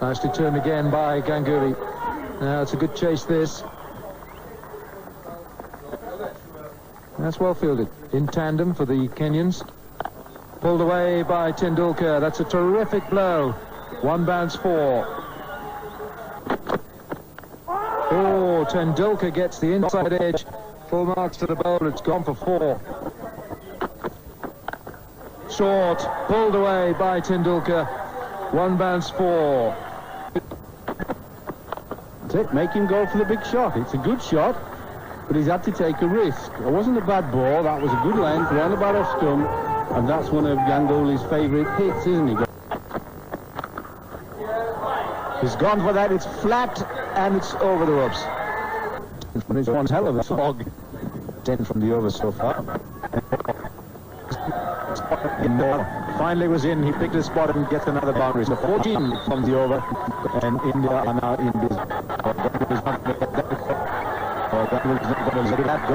Nicely turned again by Ganguly. Now it's a good chase, this. That's well fielded. In tandem for the Kenyans. Pulled away by Tendulkar. That's a terrific blow. One bounce, 4. Oh, Tendulkar gets the inside edge. Full marks to the bowler. It's gone for 4. Short. Pulled away by Tendulkar. One bounce, 4. That's it. Make him go for the big shot. It's a good shot, but he's had to take a risk. It wasn't a bad ball. That was a good length. Round about off stump. And that's one of Ganguly's favourite hits, isn't he? He's gone for that. It's flat and it's over the ropes. It's one hell of a slog. 10 from the over so far. Finally was in. He picked his spot and gets another boundary. So 14 from the over. And India are now in business. Ganguly's not going to let that go.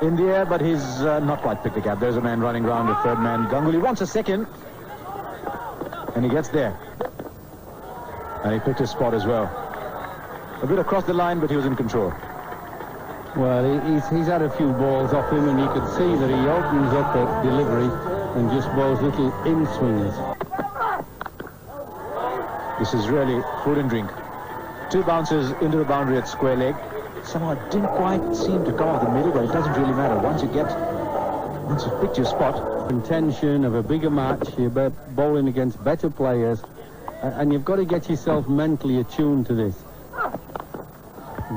In the air, but he's not quite picked the gap. There's a man running round, the third man. Ganguly wants a second. And he gets there. And he picked his spot as well. A bit across the line, but he was in control. Well, he's had a few balls off him, and you could see that he opens up at delivery and just bowls little in-swingers. This is really food and drink. 2 bounces into the boundary at square leg. Somehow it didn't quite seem to come off the middle, but it doesn't really matter. Once you've picked your spot. Intention of a bigger match, you're bowling against better players, and you've got to get yourself mentally attuned to this.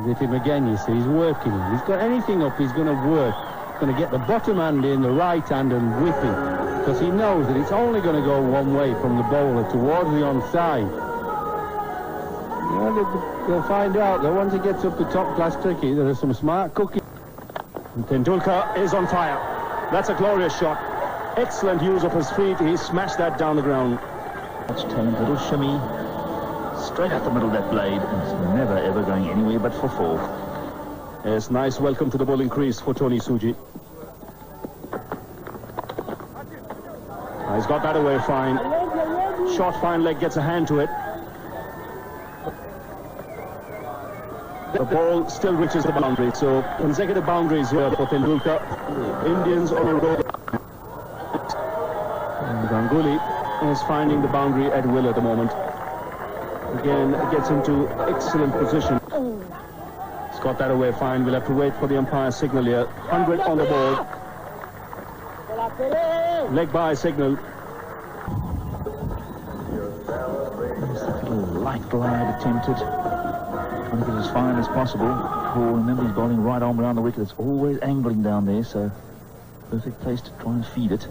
With him again, you see, he's working him. He's got anything up, he's going to work. He's going to get the bottom hand in, the right hand, and whip it. Because he knows that it's only going to go one way from the bowler towards the onside. They'll find out that once he gets up to top-class cricket, there are some smart cooking. And Tendulkar is on fire. That's a glorious shot. Excellent use of his feet. He smashed that down the ground. Much talent, little shimmy. Straight out the middle of that blade. And it's never, ever going anywhere but for 4. Yes, nice welcome to the bowling crease for Tony Suji. He's got that away fine. Short, fine leg, gets a hand to it. The ball still reaches the boundary, so consecutive boundaries here for Tendulkar. Indians on a roll. And Ganguly is finding the boundary at will at the moment. Again, gets into excellent position. He's got that away fine. We'll have to wait for the umpire's signal here. 100 on the board. Leg by signal. Light glide attempted. Trying to get as fine as possible. Oh, remember he's bowling right arm around the wicket. It's always angling down there, so perfect place to try and feed it.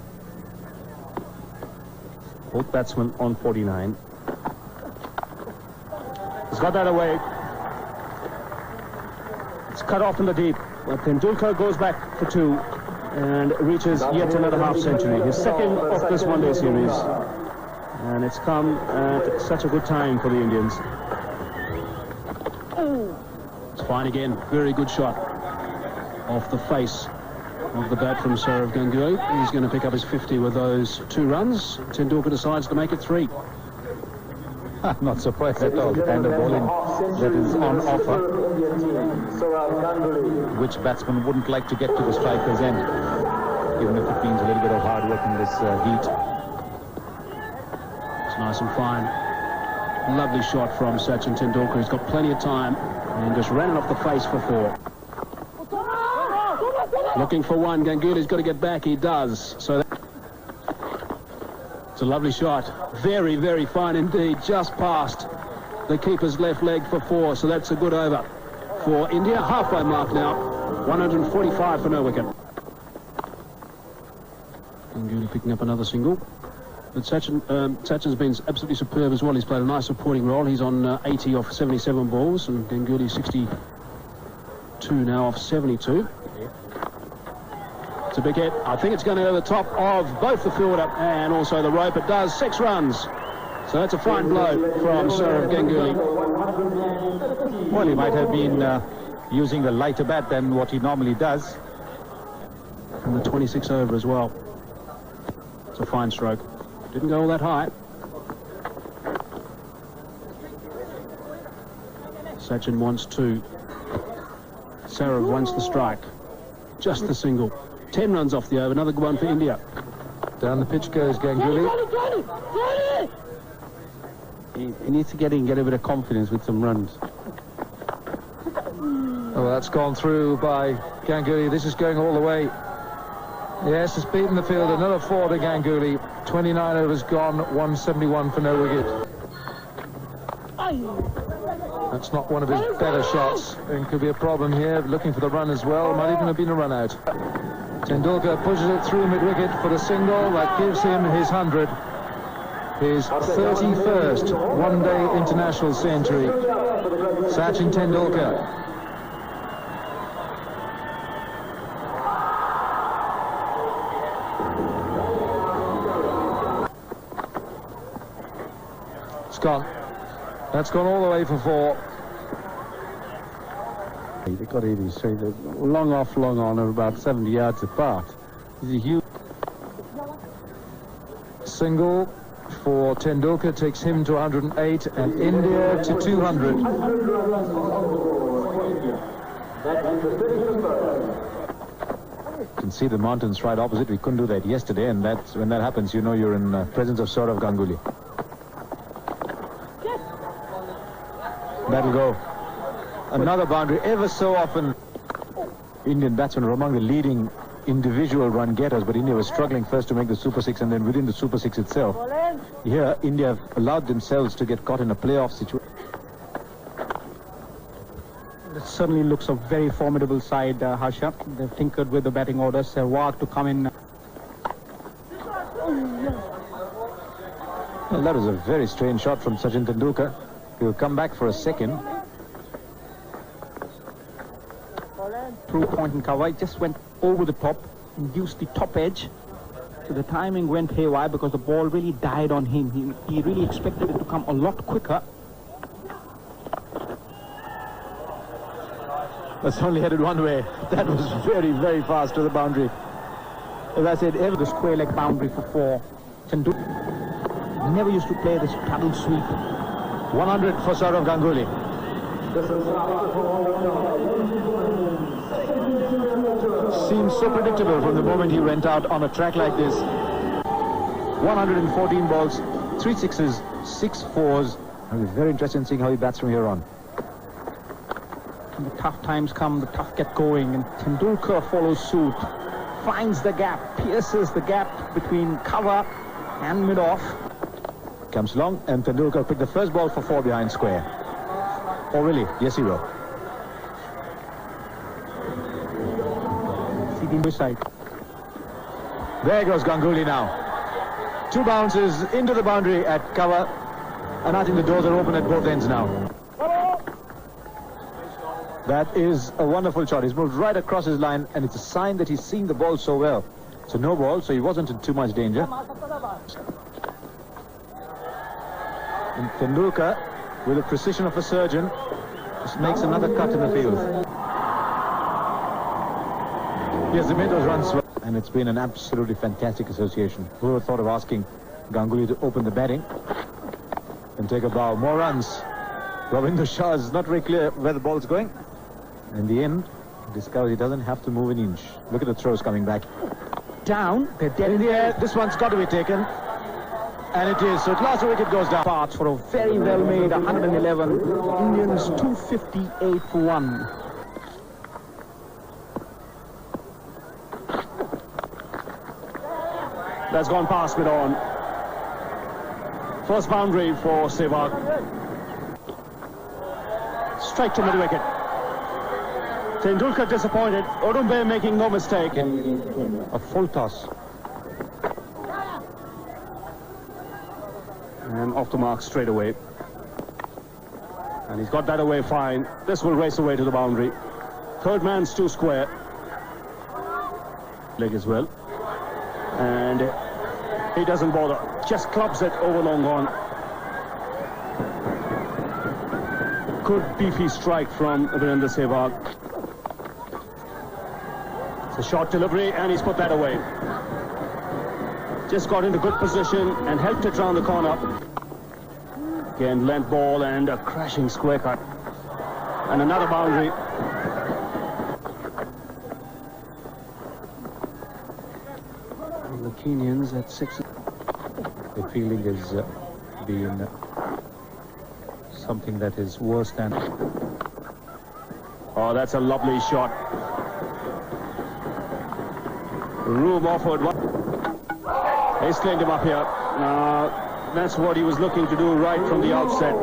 Both batsmen on 49. He's got that away. It's cut off in the deep. But Tendulkar goes back for 2 and reaches yet another half-century. His second of this one-day series. And it's come at such a good time for the Indians. It's fine again. Very good shot off the face of the bat from Sourav Ganguly. He's going to pick up his 50 with those 2 runs. Tendulkar decides to make it 3. Not surprised at all. The kind of bowling that is on offer. Which batsman wouldn't like to get to the striker's end, even if it means a little bit of hard work in this heat. It's nice and fine. Lovely shot from Sachin Tendulkar. He's got plenty of time and just ran it off the face for 4. Looking for 1. Ganguly's got to get back. He does. So it's a lovely shot. Very, very fine indeed. Just past the keeper's left leg for 4. So that's a good over for India. Halfway mark now. 145 for no wicket. Ganguly picking up another single. But Sachin's been absolutely superb as well. He's played a nice supporting role. He's on 80 off 77 balls, and Ganguly 62 now off 72. It's a big hit. I think it's going to go over the top of both the fielder and also the rope. It does. 6 runs. So that's a fine blow from Sourav Ganguly. Well, he might have been using a lighter bat than what he normally does. And the 26 over as well. It's a fine stroke. Didn't go all that high. Sachin wants two. Sarah wants the strike. Just the single. 10 runs off the over. Another good one for India. Down the pitch goes Ganguly. He needs to get in, get a bit of confidence with some runs. Oh, that's gone through by Ganguly. This is going all the way. Yes, it's beaten the field. Another 4 to Ganguly. 29 overs gone. 171 for no wicket. That's not one of his better shots. And could be a problem here. Looking for the run as well. Might even have been a run out. Tendulkar pushes it through mid-wicket for the single. That gives him his 100. His 31st one-day international century. Sachin Tendulkar. It's gone. That's gone all the way for 4. They've got to even say that long off, long on are about 70 yards apart. It's a huge Single for Tendulkar takes him to 108 and India to 200. You can see the mountains right opposite. We couldn't do that yesterday, and that's when that happens, you know you're in presence of Saurav Ganguly. That'll go. Another boundary. Ever so often Indian batsmen were among the leading individual run getters, but India was struggling first to make the Super 6 and then within the Super 6 itself. Here India have allowed themselves to get caught in a playoff situation. It certainly looks a very formidable side, Harsha. They've tinkered with the batting order. Sehwag to come in. Well, that was a very strange shot from Sachin Tendulkar. He'll come back for a second. Through point and cover, it just went over the top, induced the top edge. So the timing went haywire because the ball really died on him. He really expected it to come a lot quicker. That's only headed one way. That was very, very fast to the boundary. As I said, The square leg boundary for 4. Tendulkar never used to play this paddle sweep. 100 for Saurav Ganguly. Seems so predictable from the moment he went out on a track like this. 114 balls, 3 sixes, 6 fours. It'll be very interesting seeing how he bats from here on. When the tough times come, the tough get going, and Tendulkar follows suit, finds the gap, pierces the gap between cover and mid-off. Comes long, and Tendulkar picked the first ball for 4 behind square. Oh, really? Yes, he will. See the side. There goes Ganguly now. 2 bounces into the boundary at cover, and I think the doors are open at both ends now. That is a wonderful shot. He's moved right across his line, and it's a sign that he's seen the ball so well. It's a no ball, so he wasn't in too much danger. And Tendulkar, with the precision of a surgeon, just makes another cut in the field. Yes, the mid was run well, and it's been an absolutely fantastic association. Who would have thought of asking Ganguly to open the batting and take a bow? More runs. Ravinder Shah is not very clear where the ball's going. In the end, he discovers he doesn't have to move an inch. Look at the throws coming back. Down, they're dead In the air, this one's got to be taken. And it is. So at last the wicket goes down. parts for a very well-made 111. Indians 258 for 1. That's gone past mid-on. First boundary for Sehwag. Straight to mid-wicket. Tendulkar disappointed. Odumbe making no mistake. A full toss. And off the mark straight away. And he's got that away fine. This will race away to the boundary. Third man's 2 square. Leg as well. And he doesn't bother. Just clubs it over long on. Good beefy strike from Virendra Sehwag. It's a short delivery and he's put that away. just got into good position and helped it round the corner. Again, length ball and a crashing square cut. And another boundary. And the Kenyans at 6. The fielding has been something that is worse than... Oh, that's a lovely shot. Room offered. He's cleaned him up here. That's what he was looking to do right from the outset.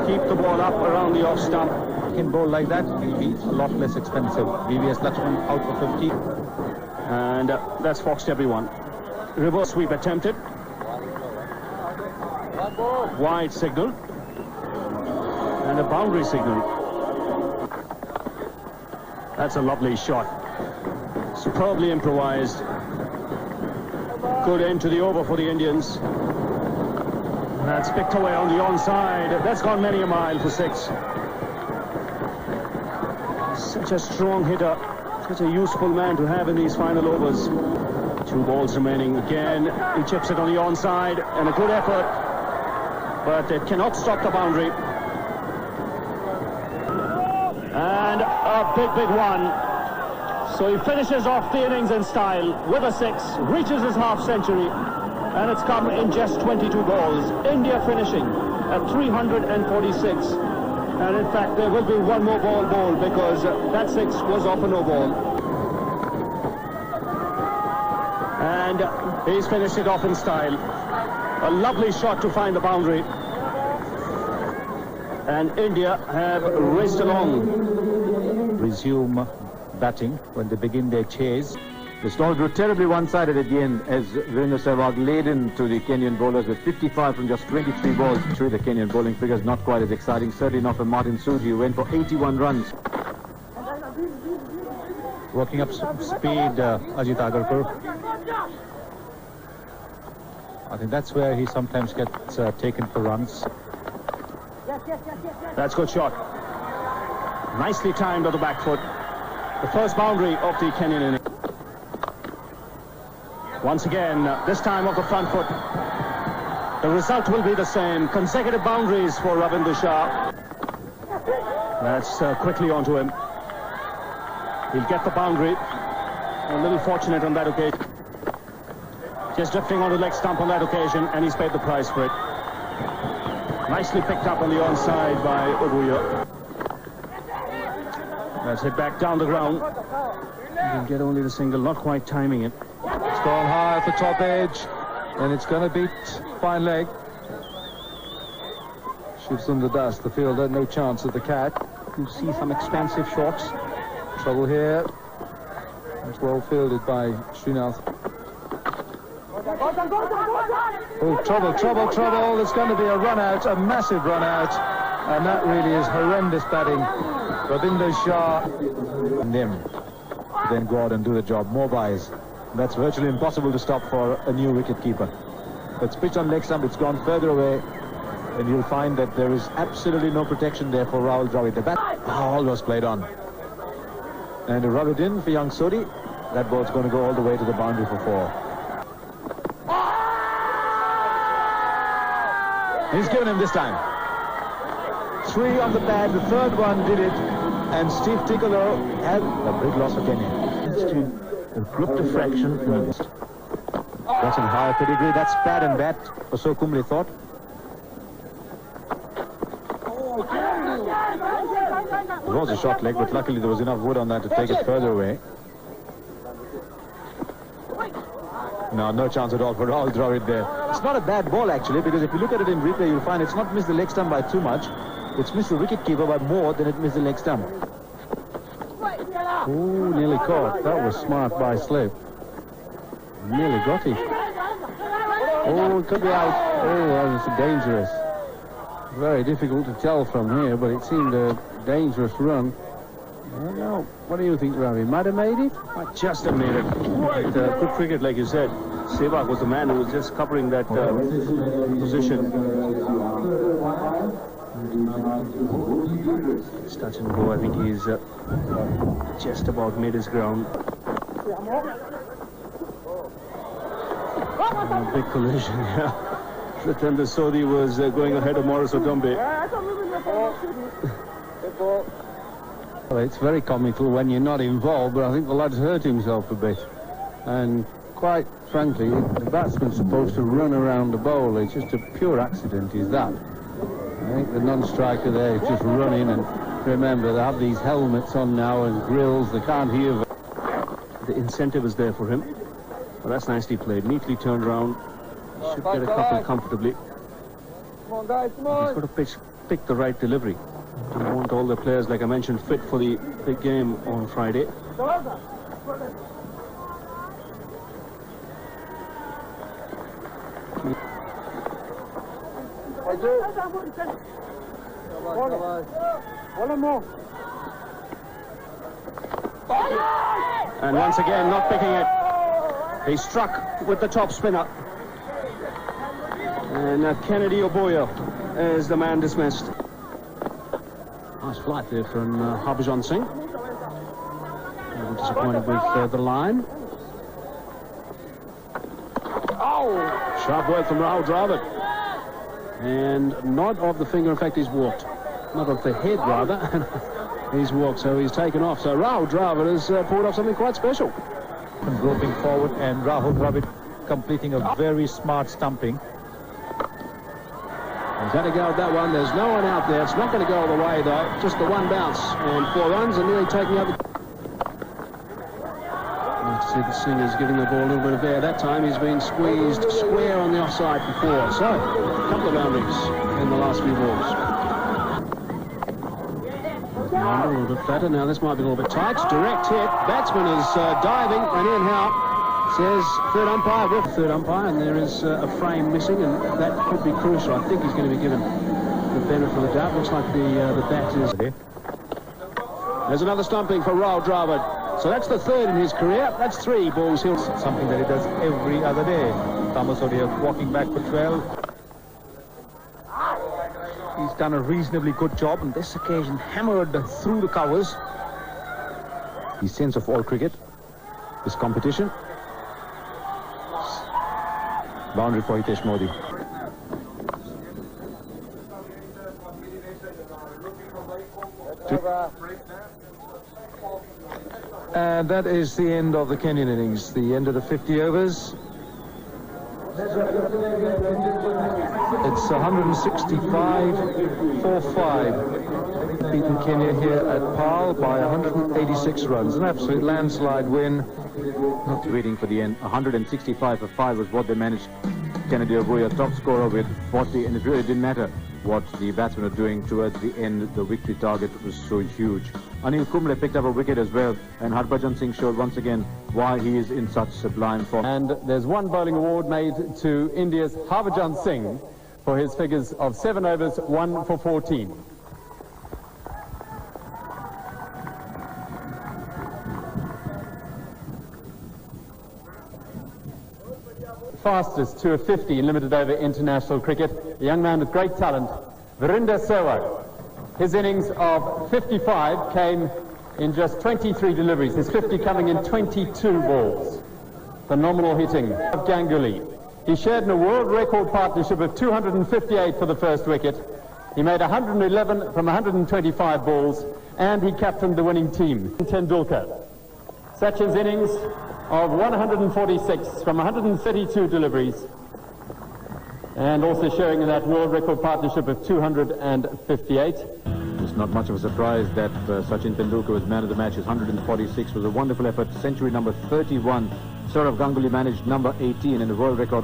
Keep the ball up around the off stump. In bowl like that, he'll be a lot less expensive. VVS Lakshman out for 50. And that's foxed everyone. Reverse sweep attempted. Wide signal. And a boundary signal. That's a lovely shot. Superbly improvised. Good end to the over for the Indians. That's picked away on the onside. That's gone many a mile for 6. Such a strong hitter. Such a useful man to have in these final overs. 2 balls remaining. Again, he chips it on the onside. And a good effort. But it cannot stop the boundary. And a big one. So he finishes off the innings in style with a 6, reaches his half century, and it's come in just 22 balls. India finishing at 346. And in fact, there will be one more ball bowled because that 6 was off a no ball. And he's finished it off in style. A lovely shot to find the boundary. And India have raced along. Resume batting when they begin their chase. The stall grew terribly one-sided at the end as Virendra Sehwag laid into the Kenyan bowlers with 55 from just 23 balls. True, the Kenyan bowling figures not quite as exciting. Certainly not for Martin Suji, who went for 81 runs. Working up speed, Ajit Agarkar. I think that's where he sometimes gets taken for runs. That's good shot. Nicely timed on the back foot. The first boundary of the Kenyan innings. Once again, this time off the front foot. The result will be the same. Consecutive boundaries for Ravinder Shah. That's quickly onto him. He'll get the boundary. A little fortunate on that occasion. Just drifting onto the leg stump on that occasion, and he's paid the price for it. Nicely picked up on the onside by Oguya. That's hit back down the ground. He can get only the single, not quite timing it. It's gone high at the top edge, and it's going to beat fine leg. Shoots in the dust. The fielder, no chance of the catch. You see some expansive shots. Trouble here. It's well fielded by Srinath. Oh, trouble. There's going to be a run out, a massive run out. And that really is horrendous batting. Ravinder Shah And them to then go out and do the job. More buys. That's virtually impossible to stop for a new wicket-keeper. It's pitched on leg stump, it's gone further away, and you'll find that there is absolutely no protection there for Rahul Dravid. The bat almost played on. And a rub it in for young Sodhi. That ball's going to go all the way to the boundary for 4. He's given him this time. 3 on the pad, the third one did it, and Steve Tickolo had a big loss for Kenya. A group diffraction. That's in higher pedigree. That's pad and bat, or so Kumble thought. It was a short leg, but luckily there was enough wood on that to take it further away. No chance at all for Rahul Dravid there. It's not a bad ball actually, because if you look at it in replay, you'll find it's not missed the leg stump by too much. It's missed the wicket-keeper by more than it missed the leg stump. Oh, nearly caught. That was smart by slip. Nearly got it. Oh, it could be out. Oh, that was dangerous. Very difficult to tell from here, but it seemed a dangerous run. I don't know. What do you think, Ravi? Might have made it? Might just have made it. But, good cricket, like you said. Sehwag was the man who was just covering that position. It's touch and go. I think he's just about made his ground. Big collision, yeah. Satendra Sodhi was going ahead of Morris Odombe. Well, it's very comical when you're not involved, but I think the lad's hurt himself a bit. And quite frankly, the batsman's supposed to run around the bowl. It's just a pure accident, is that. I think the non-striker there is just running, and remember, they have these helmets on now and grills, they can't hear. The incentive is there for him. Well, that's nicely played, neatly turned around. Should get a couple comfortably. Come on, guys, come He's got to pick the right delivery. We want all the players, like I mentioned, fit for the big game on Friday. And once again, not picking it. He struck with the top spinner. And Kennedy Oboyo is the man dismissed. Nice flight there from Harbhajan Singh. A little disappointed with the line. Oh! Sharp work from Rahul Dravid. And not of the finger, in fact he's walked. Not of the head, rather. He's walked, so he's taken off. So Rahul Dravid has pulled off something quite special. Groping forward, and Rahul Dravid completing a very smart stumping. He's had to go with that one. There's no one out there. It's not going to go all the way, though. Just the one bounce. And 4 runs and nearly taking over. Nice to see the Singers giving the ball a little bit of air. That time he's been squeezed square on the offside before. So, a couple of boundaries in the last few balls. A little bit flatter. Now this might be a little bit tight. Direct hit. Batsman is diving. And Ian Howe says third umpire with third umpire, and there is a frame missing, and that could be crucial. I think he's going to be given the benefit of the doubt. Looks like the bat is there. There's another stumping for Rahul Dravid. So that's the third in his career. That's 3 balls. Something that he does every other day. Thomas Odia walking back for 12. He's done a reasonably good job on this occasion, hammered through the covers. His sense of all cricket, this competition. Boundary for Hitesh Modi. And that is the end of the Kenyan innings, the end of the 50 overs. It's 165-4-5. Beaten Kenya here at Pal by 186 runs. An absolute landslide win. Not waiting for the end. 165-5 was what they managed. Kennedy Oboyo, top scorer with 40, and it really didn't matter what the batsmen were doing towards the end. The victory target was so huge. Anil Kumble picked up a wicket as well, and Harbhajan Singh showed once again why he is in such sublime form. And there's one bowling award made to India's Harbhajan Singh for his figures of 7 overs, 1 for 14. Fastest to a 50 in limited over international cricket, a young man with great talent, Virender Sehwag. His innings of 55 came in just 23 deliveries, his 50 coming in 22 balls. Phenomenal hitting of Ganguly. He shared in a world record partnership of 258 for the first wicket. He made 111 from 125 balls, and he captained the winning team. Tendulkar. Sachin's innings of 146 from 132 deliveries, and also showing in that world record partnership of 258. It's not much of a surprise that Sachin Tendulkar was man of the match. His 146 was a wonderful effort. Century number 31. Sourav Ganguly managed number 18 in the world record.